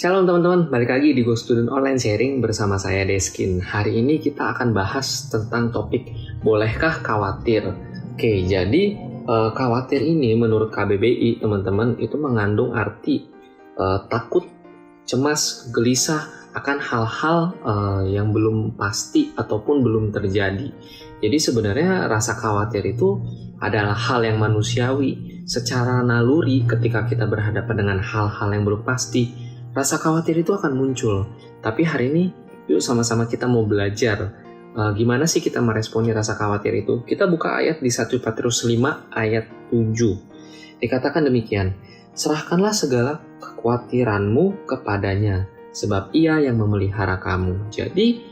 Shalom teman-teman, balik lagi di Go Student Online Sharing bersama saya Deskin. Hari ini kita akan bahas tentang topik bolehkah khawatir. Oke, jadi khawatir ini menurut KBBI teman-teman itu mengandung arti takut, cemas, gelisah akan hal-hal yang belum pasti ataupun belum terjadi. Jadi sebenarnya rasa khawatir itu adalah hal yang manusiawi. Secara naluri ketika kita berhadapan dengan hal-hal yang belum pasti, rasa khawatir itu akan muncul. Tapi hari ini yuk sama-sama kita mau belajar gimana sih kita meresponi rasa khawatir itu. Kita buka ayat di 1 Petrus 5 ayat 7. Dikatakan demikian, serahkanlah segala kekhawatiranmu kepadanya, sebab ia yang memelihara kamu. Jadi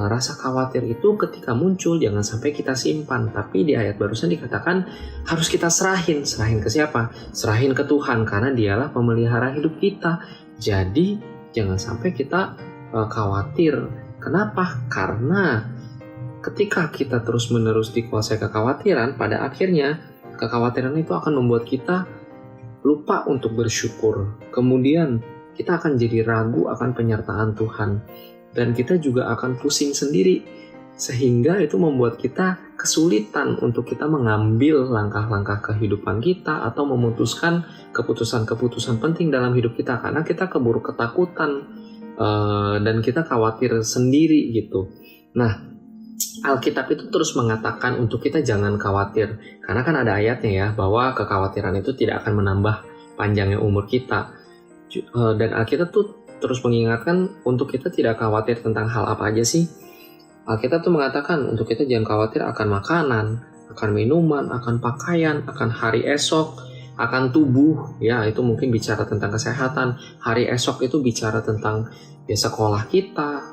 rasa khawatir itu ketika muncul jangan sampai kita simpan. Tapi di ayat barusan dikatakan harus kita serahin. Serahin ke siapa? Serahin ke Tuhan, karena dialah pemelihara hidup kita. Jadi jangan sampai kita khawatir. Kenapa? Karena ketika kita terus-menerus dikuasai kekhawatiran, pada akhirnya kekhawatiran itu akan membuat kita lupa untuk bersyukur. Kemudian kita akan jadi ragu akan penyertaan Tuhan. Dan kita juga akan pusing sendiri. Sehingga itu membuat kita kesulitan untuk kita mengambil langkah-langkah kehidupan kita atau memutuskan keputusan-keputusan penting dalam hidup kita, karena kita keburu ketakutan dan kita khawatir sendiri gitu. Nah, Alkitab itu terus mengatakan untuk kita jangan khawatir, karena kan ada ayatnya ya bahwa kekhawatiran itu tidak akan menambah panjangnya umur kita. Dan Alkitab tuh terus mengingatkan untuk kita tidak khawatir tentang hal apa aja sih. Alkitab tuh mengatakan untuk kita jangan khawatir akan makanan, akan minuman, akan pakaian, akan hari esok, akan tubuh. Ya, itu mungkin bicara tentang kesehatan. Hari esok itu bicara tentang sekolah kita,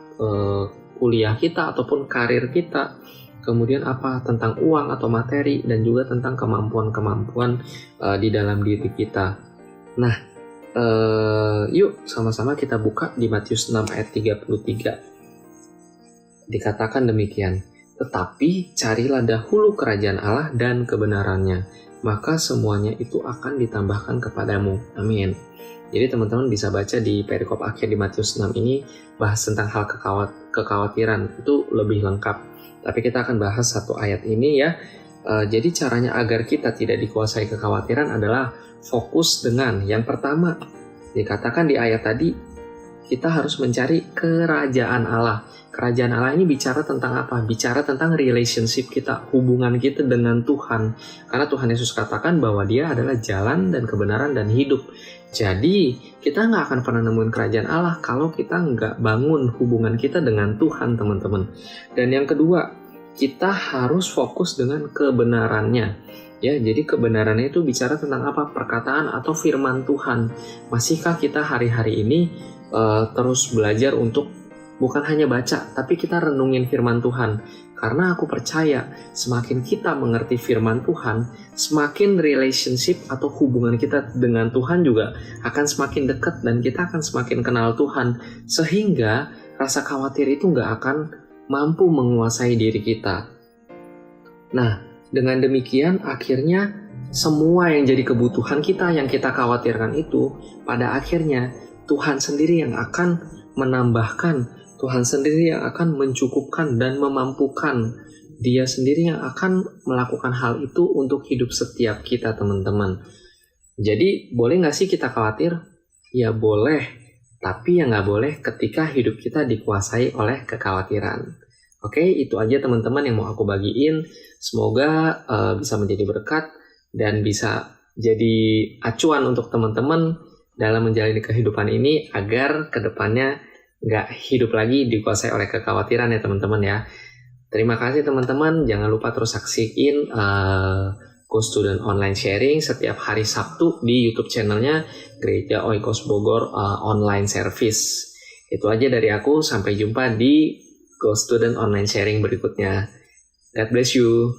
kuliah kita, ataupun karir kita. Kemudian apa? Tentang uang atau materi, dan juga tentang kemampuan-kemampuan di dalam diri kita. Nah, yuk sama-sama kita buka di Matius 6 ayat 33. Dikatakan demikian, tetapi carilah dahulu kerajaan Allah dan kebenarannya, maka semuanya itu akan ditambahkan kepadamu. Amin. Jadi teman-teman bisa baca di perikop akhir di Matius 6 ini bahas tentang hal kekhawatiran, itu lebih lengkap. Tapi kita akan bahas satu ayat ini ya. Jadi caranya agar kita tidak dikuasai kekhawatiran adalah fokus dengan yang pertama. Dikatakan di ayat tadi, kita harus mencari kerajaan Allah. Kerajaan Allah ini bicara tentang apa? Bicara tentang relationship kita, hubungan kita dengan Tuhan. Karena Tuhan Yesus katakan bahwa Dia adalah jalan dan kebenaran dan hidup. Jadi kita nggak akan pernah nemuin kerajaan Allah kalau kita nggak bangun hubungan kita dengan Tuhan, teman-teman. Dan yang kedua, kita harus fokus dengan kebenarannya. Ya, jadi kebenarannya itu bicara tentang apa? Perkataan atau firman Tuhan. Masihkah kita hari-hari ini terus belajar untuk bukan hanya baca, tapi kita renungin firman Tuhan? Karena aku percaya semakin kita mengerti firman Tuhan, semakin relationship atau hubungan kita dengan Tuhan juga akan semakin dekat, dan kita akan semakin kenal Tuhan, sehingga rasa khawatir itu nggak akan mampu menguasai diri kita. Nah, dengan demikian akhirnya semua yang jadi kebutuhan kita yang kita khawatirkan itu pada akhirnya Tuhan sendiri yang akan menambahkan, Tuhan sendiri yang akan mencukupkan dan memampukan. Dia sendiri yang akan melakukan hal itu untuk hidup setiap kita, teman-teman. Jadi boleh nggak sih kita khawatir? Ya boleh, tapi ya nggak boleh ketika hidup kita dikuasai oleh kekhawatiran. Oke, itu aja teman-teman yang mau aku bagiin. Semoga bisa menjadi berkat dan bisa jadi acuan untuk teman-teman dalam menjalani kehidupan ini, agar kedepannya nggak hidup lagi dikuasai oleh kekhawatiran ya teman-teman ya. Terima kasih teman-teman. Jangan lupa terus saksiin Go Student Online Sharing setiap hari Sabtu di YouTube channelnya Gereja Oikos Bogor Online Service. Itu aja dari aku. Sampai jumpa di Go Student Online Sharing berikutnya. God bless you.